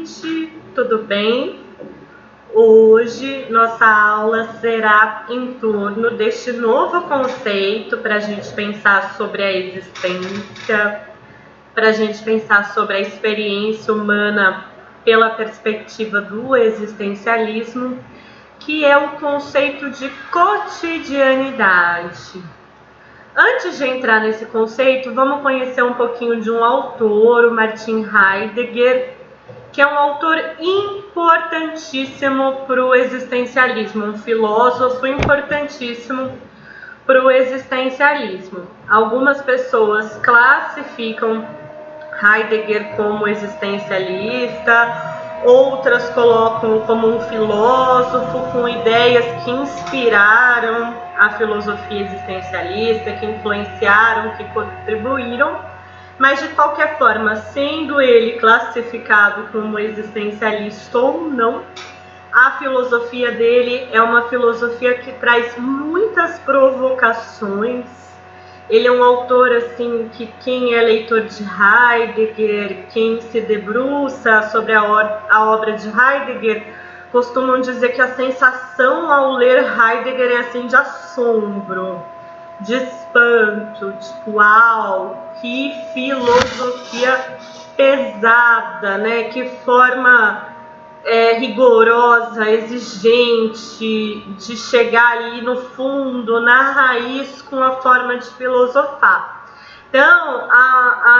gente, tudo bem? Hoje nossa aula será em torno deste novo conceito para a gente pensar sobre a existência, para a gente pensar sobre a experiência humana pela perspectiva do existencialismo, que é o conceito de cotidianidade. Antes de entrar nesse conceito, vamos conhecer um pouquinho de um autor, o Martin Heidegger, que é um autor importantíssimo para o existencialismo, um filósofo importantíssimo para o existencialismo. Algumas pessoas classificam Heidegger como existencialista, outras colocam como um filósofo com ideias que inspiraram a filosofia existencialista, que influenciaram, que contribuíram, mas de qualquer forma, sendo ele classificado como existencialista ou não, a filosofia dele é uma filosofia que traz muitas provocações. Ele é um autor assim que quem é leitor de Heidegger, quem se debruça sobre a obra de Heidegger, costumam dizer que a sensação ao ler Heidegger é assim de assombro, de espanto, tipo, uau, que filosofia pesada, né? Que forma rigorosa, exigente, de chegar ali no fundo, na raiz, com a forma de filosofar. Então,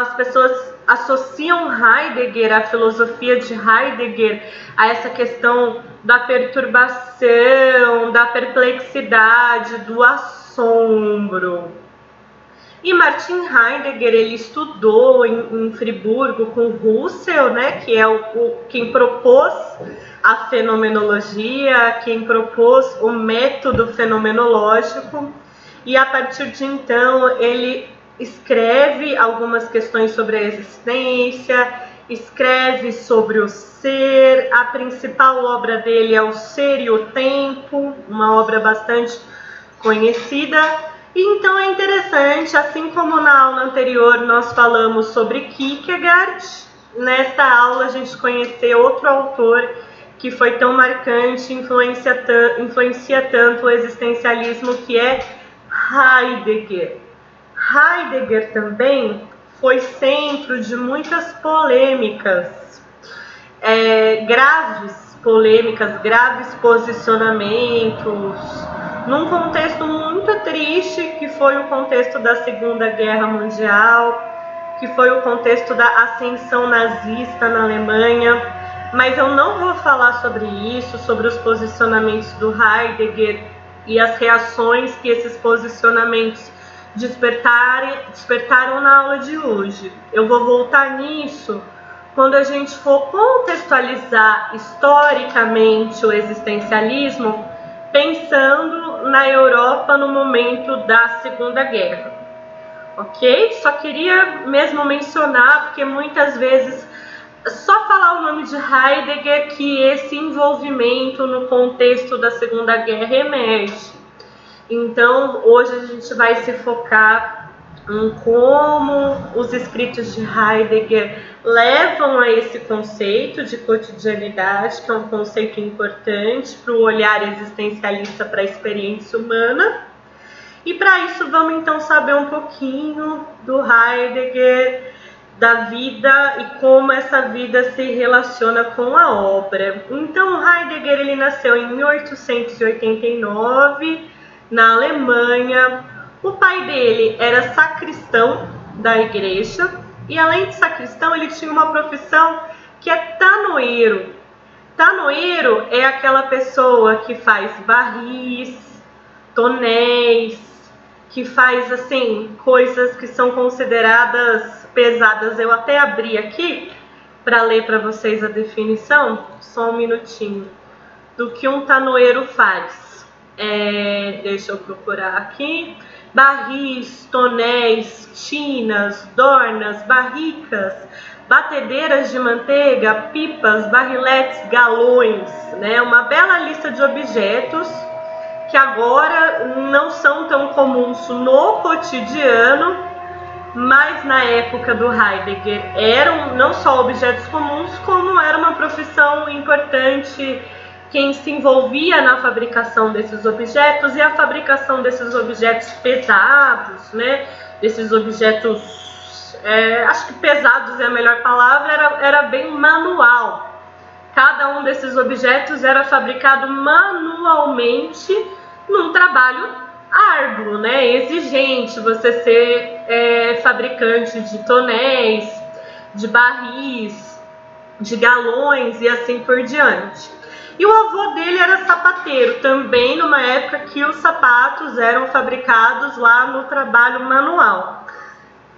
as pessoas associam Heidegger, a filosofia de Heidegger, a essa questão da perturbação, da perplexidade, do assombro. E Martin Heidegger, ele estudou em Friburgo com Husserl, né, que é quem propôs a fenomenologia, quem propôs o método fenomenológico, e a partir de então ele escreve algumas questões sobre a existência, escreve sobre o ser. A principal obra dele é O Ser e o Tempo, uma obra bastante conhecida. Então é interessante, assim como na aula anterior nós falamos sobre Kierkegaard, nesta aula a gente conhecer outro autor que foi tão marcante, influencia tanto o existencialismo, que é Heidegger. Heidegger também foi centro de muitas polêmicas, graves polêmicas, graves posicionamentos, num contexto muito triste, que foi o contexto da Segunda Guerra Mundial, que foi o contexto da ascensão nazista na Alemanha. Mas eu não vou falar sobre isso, sobre os posicionamentos do Heidegger e as reações que esses posicionamentos despertaram na aula de hoje. Eu vou voltar nisso quando a gente for contextualizar historicamente o existencialismo, pensando na Europa no momento da Segunda Guerra, ok? Só queria mesmo mencionar, porque muitas vezes só falar o nome de Heidegger que esse envolvimento no contexto da Segunda Guerra emerge. Então, hoje a gente vai se focar em como os escritos de Heidegger levam a esse conceito de cotidianidade, que é um conceito importante para o olhar existencialista para a experiência humana. E para isso vamos então saber um pouquinho do Heidegger, da vida e como essa vida se relaciona com a obra. Então, Heidegger ele nasceu em 1889 na Alemanha. O pai dele era sacristão da igreja e, além de sacristão, ele tinha uma profissão que é tanoeiro. Tanoeiro é aquela pessoa que faz barris, tonéis, que faz assim coisas que são consideradas pesadas. Eu até abri aqui para ler para vocês a definição, só um minutinho, do que um tanoeiro faz. Deixa eu procurar aqui. Barris, tonéis, tinas, dornas, barricas, batedeiras de manteiga, pipas, barriletes, galões, né? Uma bela lista de objetos que agora não são tão comuns no cotidiano, mas na época do Heidegger eram não só objetos comuns, como era uma profissão importante quem se envolvia na fabricação desses objetos, e a fabricação desses objetos pesados, né, desses objetos, acho que pesados é a melhor palavra, era bem manual. Cada um desses objetos era fabricado manualmente num trabalho árduo, né, exigente, você ser fabricante de tonéis, de barris, de galões e assim por diante. E o avô dele era sapateiro, também numa época que os sapatos eram fabricados lá no trabalho manual.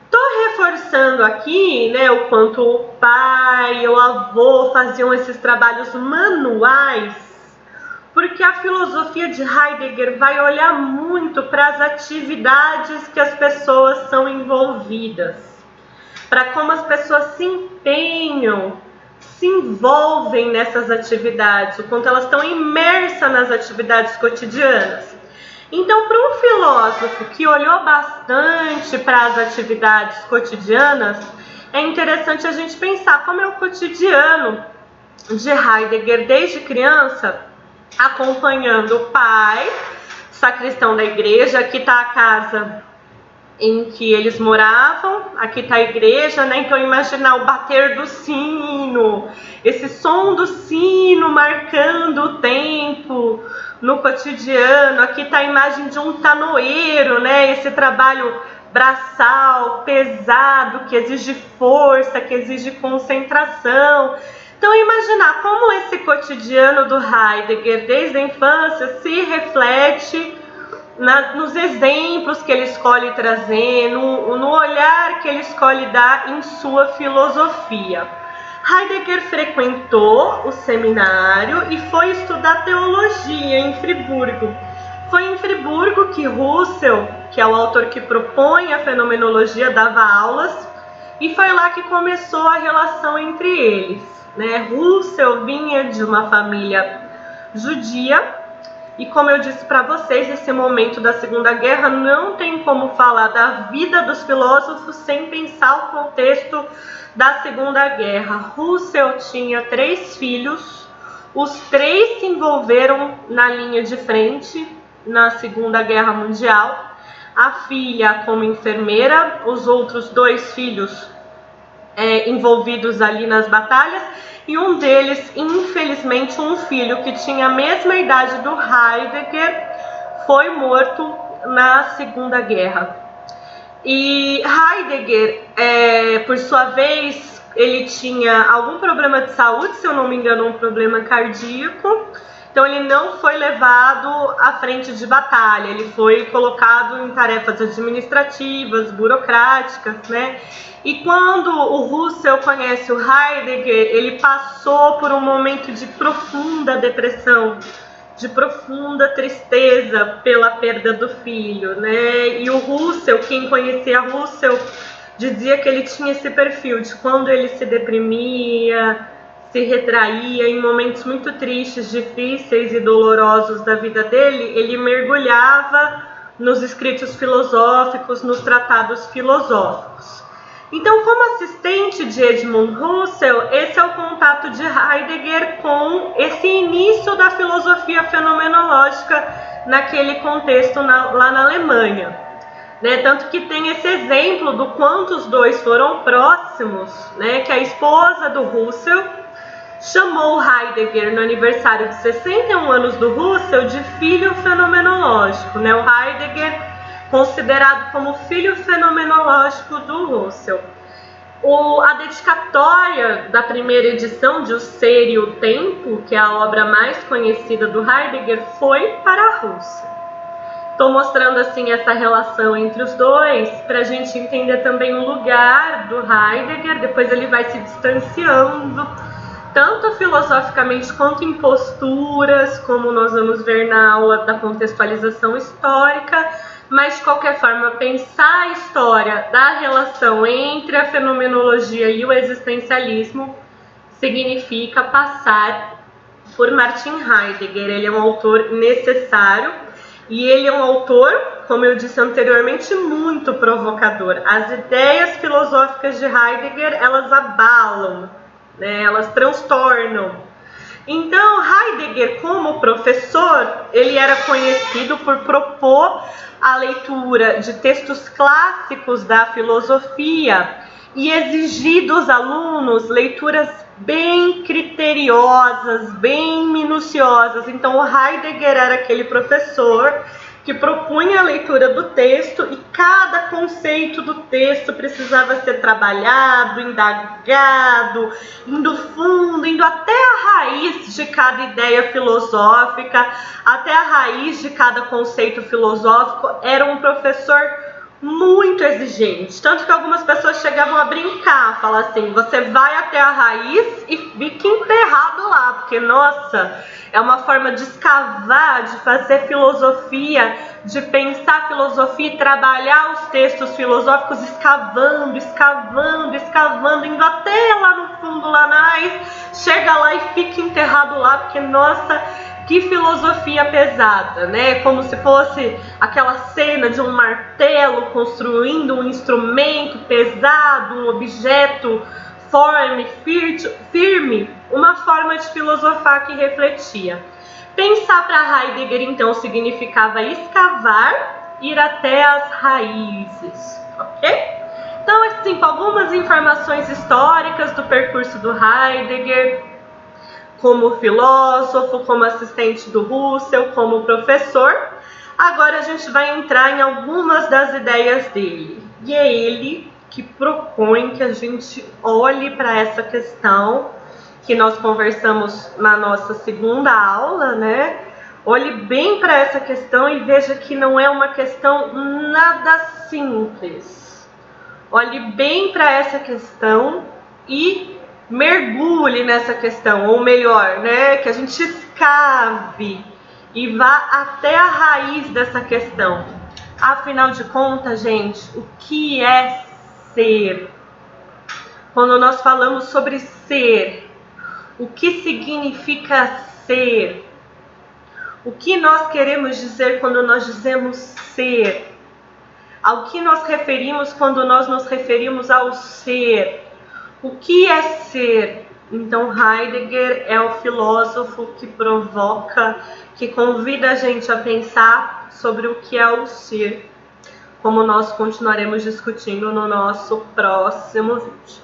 Estou reforçando aqui, né, o quanto o pai e o avô faziam esses trabalhos manuais, porque a filosofia de Heidegger vai olhar muito para as atividades que as pessoas são envolvidas, para como as pessoas se empenham, se envolvem nessas atividades, o quanto elas estão imersas nas atividades cotidianas. Então, para um filósofo que olhou bastante para as atividades cotidianas, é interessante a gente pensar como é o cotidiano de Heidegger desde criança, acompanhando o pai, sacristão da igreja. Aqui está a casa em que eles moravam, aqui está a igreja, né? Então imaginar o bater do sino, esse som do sino marcando o tempo no cotidiano. Aqui está a imagem de um tanoeiro, né? Esse trabalho braçal, pesado, que exige força, que exige concentração. Então imaginar como esse cotidiano do Heidegger desde a infância se reflete nos exemplos que ele escolhe trazer, no olhar que ele escolhe dar em sua filosofia. Heidegger frequentou o seminário e foi estudar teologia em Friburgo. Foi em Friburgo que Husserl, que é o autor que propõe a fenomenologia, dava aulas, e foi lá que começou a relação entre eles, né? Husserl vinha de uma família judia, e como eu disse para vocês, esse momento da Segunda Guerra não tem como falar da vida dos filósofos sem pensar o contexto da Segunda Guerra. Husserl tinha 3 filhos, os 3 se envolveram na linha de frente na Segunda Guerra Mundial. A filha como enfermeira, os outros 2 filhos envolvidos ali nas batalhas, e um deles, infelizmente, um filho que tinha a mesma idade do Heidegger, foi morto na Segunda Guerra. E Heidegger, por sua vez, ele tinha algum problema de saúde, se eu não me engano, um problema cardíaco. Então ele não foi levado à frente de batalha, ele foi colocado em tarefas administrativas, burocráticas, né? E quando o Husserl conhece o Heidegger, ele passou por um momento de profunda depressão, de profunda tristeza pela perda do filho, né? E o Husserl, quem conhecia Husserl, dizia que ele tinha esse perfil de quando ele se deprimia, se retraía em momentos muito tristes, difíceis e dolorosos da vida dele, ele mergulhava nos escritos filosóficos, nos tratados filosóficos. Então, como assistente de Edmund Husserl, esse é o contato de Heidegger com esse início da filosofia fenomenológica naquele contexto lá na Alemanha, né? Tanto que tem esse exemplo do quanto os dois foram próximos, né? Que a esposa do Husserl chamou Heidegger no aniversário de 61 anos do Husserl de filho fenomenológico, né? O Heidegger considerado como filho fenomenológico do Husserl. A dedicatória da primeira edição de O Ser e o Tempo, que é a obra mais conhecida do Heidegger, foi para Husserl. Estou mostrando assim essa relação entre os dois para a gente entender também o lugar do Heidegger. Depois ele vai se distanciando, tanto filosoficamente quanto em posturas, como nós vamos ver na aula da contextualização histórica. Mas, de qualquer forma, pensar a história da relação entre a fenomenologia e o existencialismo significa passar por Martin Heidegger. Ele é um autor necessário e ele é um autor como eu disse anteriormente, muito provocador. As ideias filosóficas de Heidegger, elas abalam, né? Elas transtornam. Então, Heidegger, como professor, ele era conhecido por propor a leitura de textos clássicos da filosofia e exigir dos alunos leituras bem criteriosas, bem minuciosas. Então, o Heidegger era aquele professor que propunha a leitura do texto e cada conceito do texto precisava ser trabalhado, indagado, indo fundo, indo até a raiz de cada ideia filosófica, até a raiz de cada conceito filosófico. Era um professor muito exigente, tanto que algumas pessoas chegavam a brincar, falar assim, você vai até a raiz e fica enterrado lá, porque nossa, é uma forma de escavar, de fazer filosofia, de pensar filosofia e trabalhar os textos filosóficos, escavando, escavando, escavando, indo até lá no fundo, lá na raiz, chega lá e fica enterrado lá, porque nossa, que filosofia pesada, né? Como se fosse aquela cena de um martelo construindo um instrumento pesado, um objeto firme, uma forma de filosofar que refletia. Pensar para Heidegger, então, significava escavar, ir até as raízes, ok? Então, assim, com algumas informações históricas do percurso do Heidegger, como filósofo, como assistente do Russell, como professor. Agora a gente vai entrar em algumas das ideias dele. E é ele que propõe que a gente olhe para essa questão que nós conversamos na nossa segunda aula, né? Olhe bem para essa questão e veja que não é uma questão nada simples. Olhe bem para essa questão e mergulhe nessa questão, ou melhor, né, que a gente escave e vá até a raiz dessa questão. Afinal de contas, gente, o que é ser? Quando nós falamos sobre ser, o que significa ser? O que nós queremos dizer quando nós dizemos ser? Ao que nós referimos quando nós nos referimos ao ser? O que é ser? Então Heidegger é o filósofo que provoca, que convida a gente a pensar sobre o que é o ser, como nós continuaremos discutindo no nosso próximo vídeo.